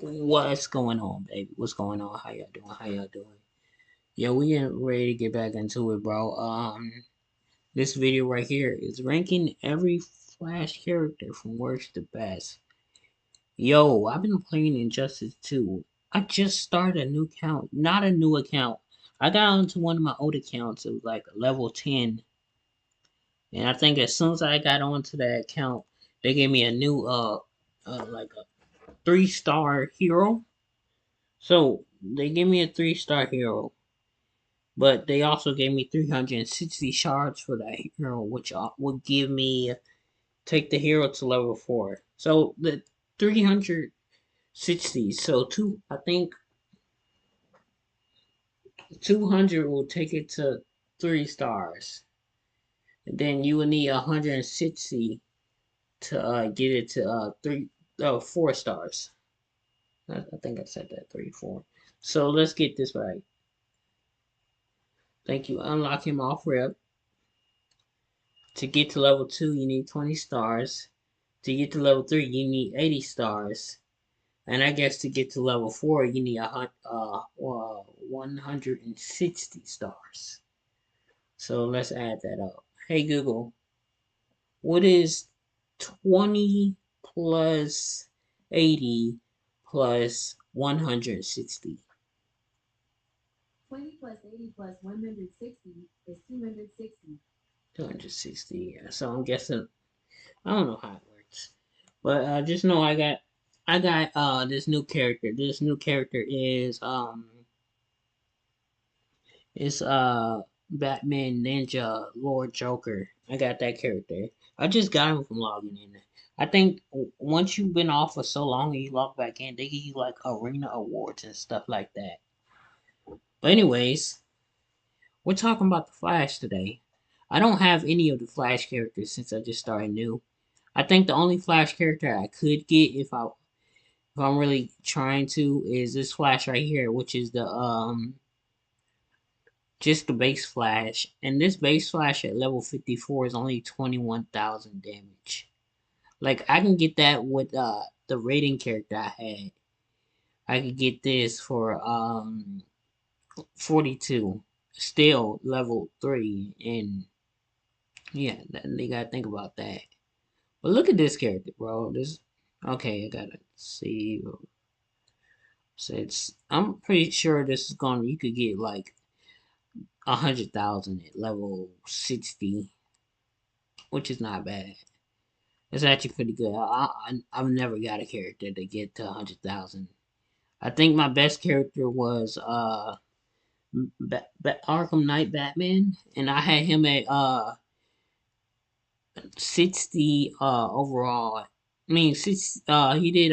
What's going on, baby? What's going on? How y'all doing? How y'all doing? Yo, we getting ready to get back into it, bro. This video right here is ranking every Flash character from worst to best. Yo, I've been playing Injustice 2. I just started a new account. Not a new account. I got onto one of my old accounts. It was like level 10. And I think as soon as I got onto that account, they gave me a new, like a 3-star hero. So they gave me a 3-star hero, but they also gave me 360 shards for that hero, which would give me take the hero to level 4. So the 360, so I think 200 will take it to 3 stars, and then you will need 160 to get it to 4 stars. I think I said that 3 4. So let's get this right. Thank you. Unlock him off rep. To get to level 2, you need 20 stars. To get to level 3, you need 80 stars. And I guess to get to level 4, you need 160 stars. So let's add that up. Hey Google, what is 20 plus 80 plus 160? 20 plus 80 plus 160 is 260. 260, yeah. So I'm guessing, I don't know how it works. But just know I got this new character. This new character is Batman Ninja Lord Joker. I got that character. I just got him from logging in. I think once you've been off for so long and you log back in, they give you like arena awards and stuff like that. But anyways, we're talking about the Flash today. I don't have any of the Flash characters since I just started new. I think the only Flash character I could get if I'm really trying to is this Flash right here, which is the just the base Flash. And this base Flash at level 54 is only 21,000 damage. Like I can get that with the rating character I had. I could get this for 42. Still level 3, and yeah, they gotta think about that. But look at this character, bro. This okay, I gotta see. So I'm pretty sure this is gonna you could get like 100,000 at level 60, which is not bad. It's actually pretty good. I've never got a character to get to 100,000. I think my best character was Arkham Knight Batman, and I had him at 60 overall. I mean, he did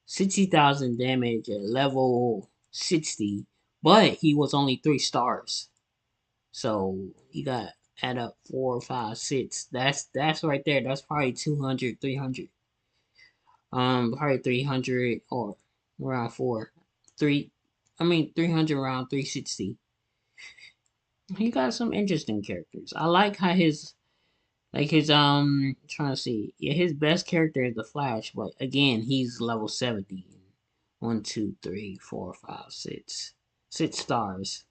60,000 damage at level 60, but he was only 3 stars. So you got add up 4, 5, 6. That's right there. That's probably 200, 300. Probably 300 or around 4. 3 I mean 300 around 360. He got some interesting characters. I like how trying to see. Yeah, his best character is the Flash, but again, he's level 70. 1, 2, 3, 4, 5, 6. 6 stars.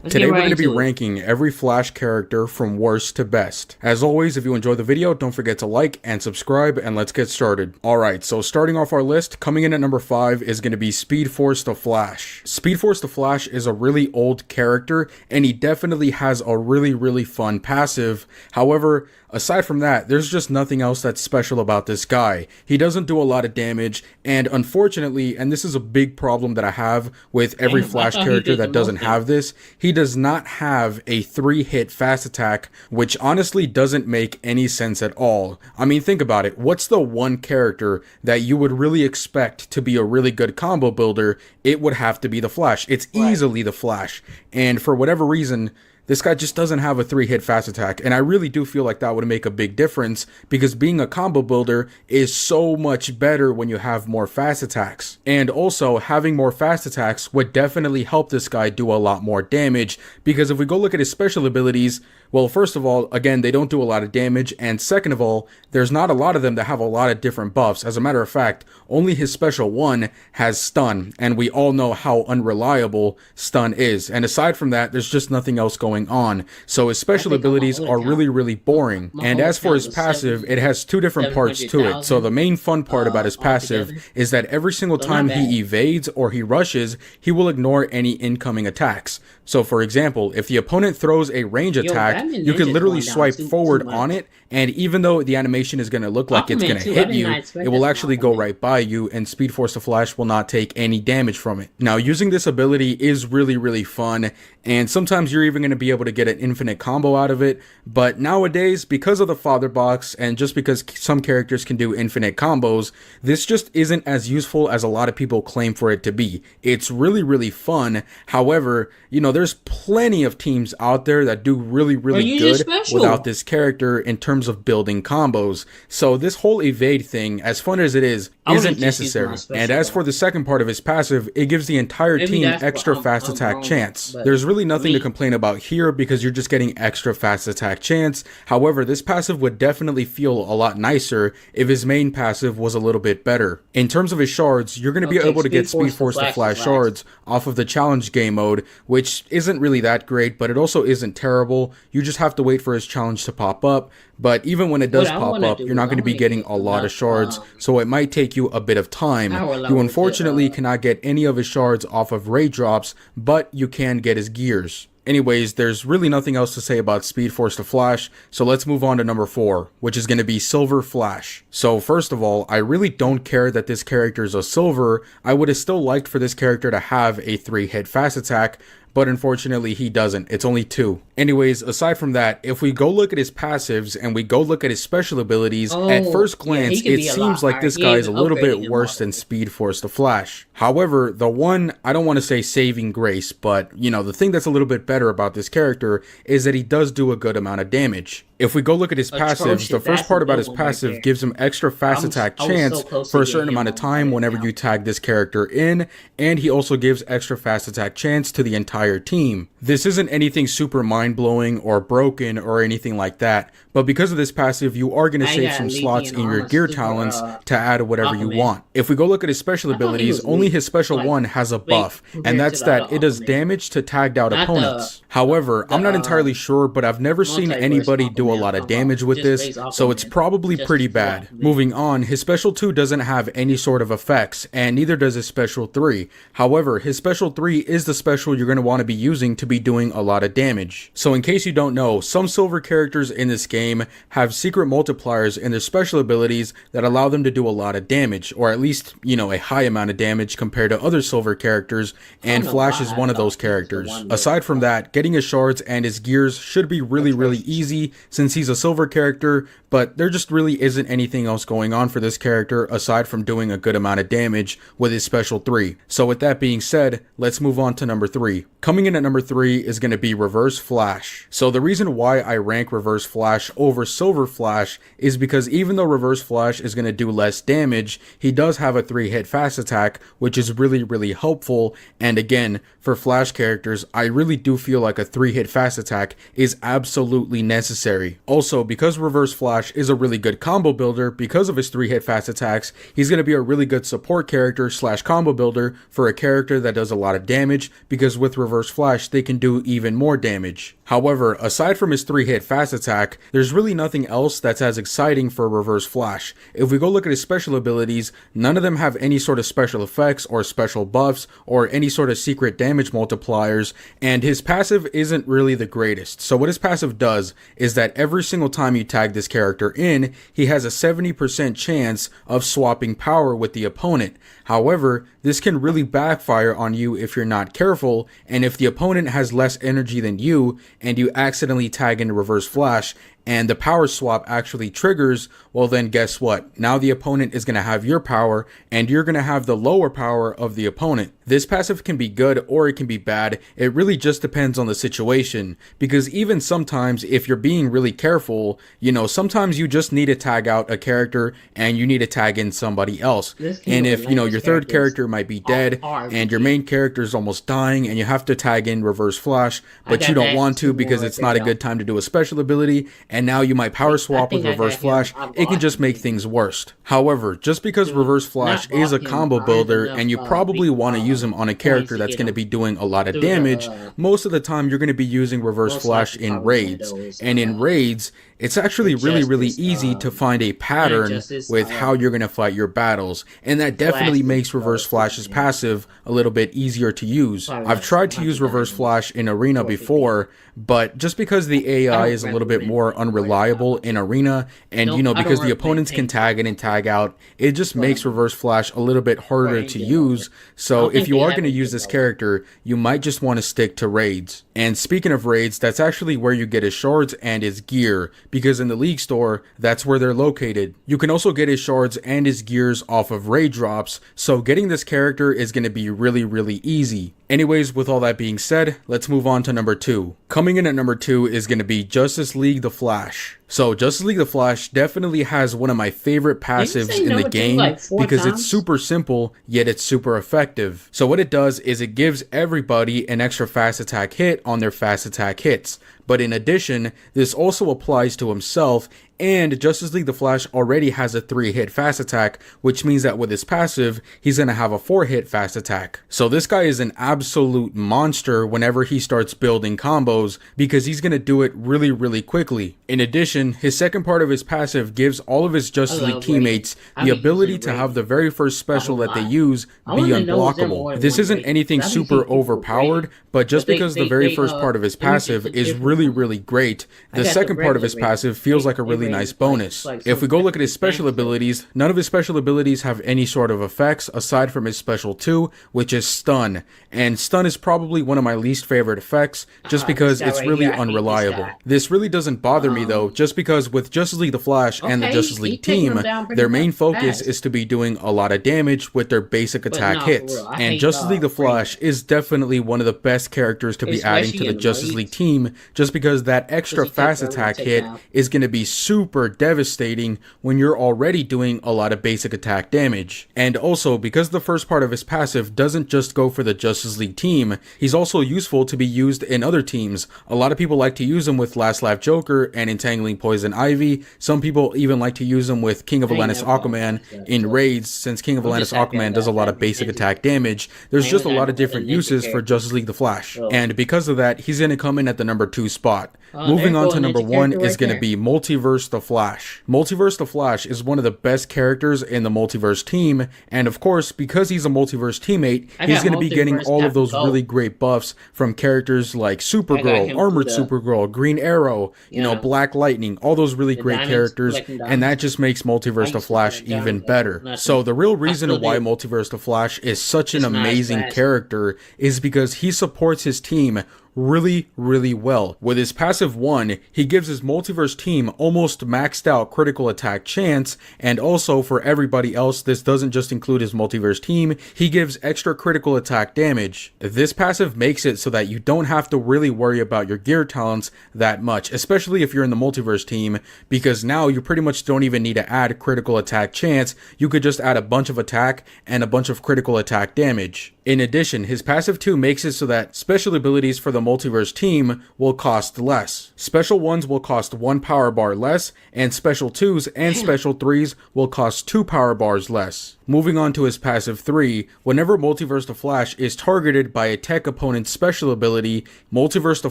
Let's get Today we're right going to be into it. ranking every Flash character from worst to best. As always, if you enjoyed the video, don't forget to like and subscribe, and let's get started. Alright, so starting off our list, coming in at number 5 is going to be Speed Force the Flash. Speed Force the Flash is a really old character, and he definitely has a really fun passive. However, aside from that, there's just nothing else that's special about this guy. He doesn't do a lot of damage, and unfortunately, and this is a big problem that I have with every Flash character that doesn't have this, he does not have a 3-hit fast attack, which honestly doesn't make any sense at all. I mean, think about it. What's the one character that you would really expect to be a really good combo builder? It would have to be the Flash. It's easily the Flash. And for whatever reason, this guy just doesn't have a 3-hit fast attack, and I really do feel like that would make a big difference, because being a combo builder is so much better when you have more fast attacks. And also, having more fast attacks would definitely help this guy do a lot more damage, because if we go look at his special abilities, well, first of all, again, they don't do a lot of damage, and second of all, there's not a lot of them that have a lot of different buffs. As a matter of fact, only his special one has stun, and we all know how unreliable stun is. And aside from that, there's just nothing else going on. So his special abilities are really boring. And as for his passive, it has two different parts to it. So the main fun part about his passive is that every single time he evades or he rushes, he will ignore any incoming attacks. So for example, if the opponent throws a range attack, you can literally swipe forward on it, and even though the animation is going to look like it's going to hit you, it will actually go right by you, and Speed Force the Flash will not take any damage from it. Now, using this ability is really fun, and sometimes you're even going to be able to get an infinite combo out of it, but nowadays, because of the Father Box, and just because some characters can do infinite combos, this just isn't as useful as a lot of people claim for it to be. It's really fun, however, you know, there's plenty of teams out there that do really good without this character in terms of building combos. So this whole evade thing, as fun as it is, isn't necessary. And as for the second part of his passive, it gives the entire team extra fast attack chance. There's really nothing to complain about here because you're just getting extra fast attack chance. However, this passive would definitely feel a lot nicer if his main passive was a little bit better. In terms of his shards, you're going to be able to get Speed Force the Flash shards off of the challenge game mode, which isn't really that great, but it also isn't terrible. You just have to wait for his challenge to pop up. But even when it does pop up, you're not going to be getting a lot of shards, so it might take you a bit of time. You unfortunately cannot get any of his shards off of raid drops, but you can get his gears. Anyways, there's really nothing else to say about Speed Force the Flash, so let's move on to number 4, which is going to be Silver Flash. So first of all, I really don't care that this character is a silver. I would have still liked for this character to have a 3-hit fast attack, but unfortunately he doesn't. It's only 2. Anyways, aside from that, if we go look at his passives and we go look at his special abilities, at first glance, it seems like this guy is a little bit worse than Speed Force the Flash. However, the one, I don't want to say saving grace, but, you know, the thing that's a little bit better about this character is that he does do a good amount of damage. If we go look at his passives, the first part about his passive gives him extra fast attack chance for a certain amount of time whenever you tag this character in, and he also gives extra fast attack chance to the entire team. This isn't anything super mind-blowing or broken or anything like that, but because of this passive, you are going to save some slots in your gear talents to add whatever you want. If we go look at his special abilities, only his special one has a buff, and that's that it does damage to tagged out opponents. However, I'm not entirely sure, but I've never seen anybody do a lot of damage with this, so it's probably pretty bad. Moving on, his special 2 doesn't have any sort of effects, and neither does his special 3. However, his special 3 is the special you're going to want to be using to be doing a lot of damage. So in case you don't know, some silver characters in this game have secret multipliers in their special abilities that allow them to do a lot of damage, or at least, you know, a high amount of damage compared to other silver characters, and Flash is one of those characters. Aside from that, getting his shards and his gears should be really easy since he's a silver character, but there just really isn't anything else going on for this character aside from doing a good amount of damage with his special 3. So with that being said, let's move on to number 3. Coming in at number 3 is going to be Reverse Flash. So the reason why I rank Reverse Flash over Silver Flash is because even though Reverse Flash is going to do less damage, he does have a 3-hit fast attack, which is really helpful. And again, for Flash characters, I really do feel like a 3-hit fast attack is absolutely necessary. Also, because Reverse Flash is a really good combo builder, because of his 3-hit fast attacks, he's going to be a really good support character / combo builder for a character that does a lot of damage, because with Reverse Flash, they can do even more damage. However, aside from his 3-hit fast attack, there's really nothing else that's as exciting for Reverse Flash. If we go look at his special abilities, none of them have any sort of special effects or special buffs or any sort of secret damage multipliers, and his passive isn't really the greatest. So what his passive does is that every single time you tag this character in, he has a 70% chance of swapping power with the opponent. However, this can really backfire on you if you're not careful, and if the opponent has less energy than you, and you accidentally tag in Reverse Flash, and the power swap actually triggers, well then guess what? Now the opponent is going to have your power and you're going to have the lower power of the opponent. This passive can be good or it can be bad. It really just depends on the situation, because even sometimes if you're being really careful, you know, sometimes you just need to tag out a character and you need to tag in somebody else. And if, you know, your third character might be dead and your main character is almost dying and you have to tag in reverse flash, but you don't want to because it's not a good time to do a special ability, and now you might power swap with reverse flash, it can just make things worse. However, just because reverse flash is a combo builder and you probably want to use him on a character that's going to be doing a lot of damage, most of the time you're going to be using reverse flash in raids. And in raids, it's actually really easy to find a pattern with how you're going to fight your battles, and that definitely makes reverse flash's passive a little bit easier to use. I've tried to use reverse flash in arena before, but just because the AI is a little bit more unreliable in arena, and you know, because the opponents can tag in and tag out, it just makes reverse flash a little bit harder to use. So if you are going to use this character, you might just want to stick to raids. And speaking of raids, that's actually where you get his shards and his gear, because in the League Store, that's where they're located. You can also get his shards and his gears off of raid drops, so getting this character is going to be really easy. Anyways, with all that being said, let's move on to number 2. Coming in at number 2 is going to be Justice League the Flash. So Justice League the Flash definitely has one of my favorite passives in the game because it's super simple, yet it's super effective. So what it does is it gives everybody an extra fast attack hit on their fast attack hits. But in addition, this also applies to himself, and Justice League the Flash already has a 3-hit fast attack, which means that with his passive, he's going to have a 4-hit fast attack. So this guy is an absolute monster whenever he starts building combos, because he's going to do it really quickly. In addition, his second part of his passive gives all of his Justice League teammates the ability to have the very first special that they use be unblockable. This isn't anything super overpowered, but just because the very first part of his passive is really great, the second part of his passive feels like a really nice bonus. If we go look at his special abilities, none of his special abilities have any sort of effects aside from his special 2, which is stun. And stun is probably one of my least favorite effects, just because it's really unreliable. This really doesn't bother me though, just because with Justice League the Flash and the Justice League team, their main focus is to be doing a lot of damage with their basic attack hits. And Justice League the Flash is definitely one of the best characters to be adding to the Justice League team, just because that extra fast attack hit is going to be super devastating when you're already doing a lot of basic attack damage. And also, because the first part of his passive doesn't just go for the Justice League team, he's also useful to be used in other teams. A lot of people like to use him with Last Laugh Joker and Entangling Poison Ivy. Some people even like to use him with King of Atlantis Aquaman in raids, since King of Atlantis Aquaman does a lot of basic attack damage. There's just a lot of different uses for Justice League the Flash, and because of that, he's going to come in at the number 2 spot. Moving on to number 1 is going to be Multiverse the Flash. Multiverse the Flash is one of the best characters in the Multiverse team, and of course, because he's a Multiverse teammate, he's going to be getting all of those really great buffs from characters like Supergirl, Armored Supergirl, Green Arrow, you know, Black Lightning, all those really great characters, and that just makes Multiverse the Flash even better. So the real reason why Multiverse the Flash is such an amazing character is because he supports his team really well. With his passive 1, he gives his multiverse team almost maxed out critical attack chance, and also for everybody else, this doesn't just include his multiverse team, he gives extra critical attack damage. This passive makes it so that you don't have to really worry about your gear talents that much, especially if you're in the multiverse team, because now you pretty much don't even need to add critical attack chance, you could just add a bunch of attack and a bunch of critical attack damage. In addition, his passive 2 makes it so that special abilities for the multiverse team will cost less. Special 1s will cost 1 power bar less, and special 2s and special 3s will cost 2 power bars less. Moving on to his passive 3, whenever Multiverse the Flash is targeted by a tech opponent's special ability, Multiverse the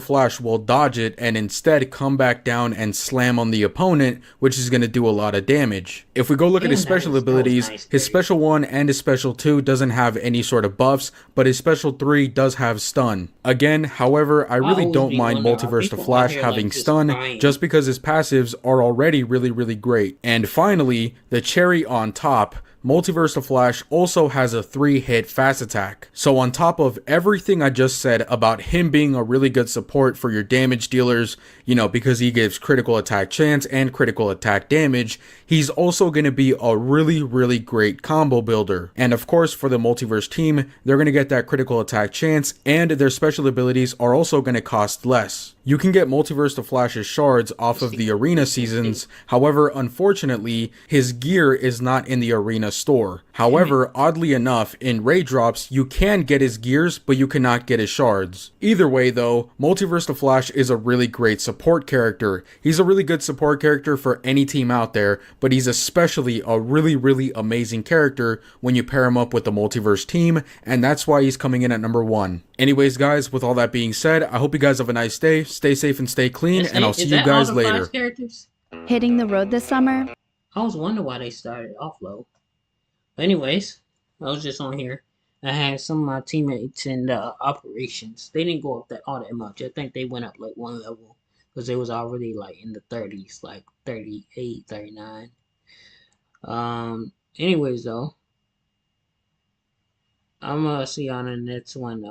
Flash will dodge it and instead come back down and slam on the opponent, which is going to do a lot of damage. If we go look at his special abilities, his special 1 and his special 2 doesn't have any sort of buffs, but his special 3 does have stun. Again, however, I really don't mind Multiverse the Flash having stun, just because his passives are already really great. And finally, the cherry on top, Multiverse of Flash also has a 3-hit fast attack. So on top of everything I just said about him being a really good support for your damage dealers, you know, because he gives critical attack chance and critical attack damage, he's also going to be a really great combo builder. And of course, for the Multiverse team, they're going to get that critical attack chance, and their special abilities are also going to cost less. You can get Multiverse of Flash's shards off of the arena seasons. However, unfortunately, his gear is not in the arena store. However, oddly enough, in raid drops, you can get his gears, but you cannot get his shards. Either way though, Multiverse of Flash is a really great support character. He's a really good support character for any team out there, but he's especially a really amazing character when you pair him up with the Multiverse team, and that's why he's coming in at number 1. Anyways, guys, with all that being said, I hope you guys have a nice day. Stay safe and stay clean, and I'll see you guys later. Hitting the road this summer? I was wondering why they started off low. But anyways, I was just on here. I had some of my teammates in the operations. They didn't go up all that much. I think they went up like 1 level because they was already like in the 30s, like 38, 39. Anyways though, I'm gonna see you on the next one.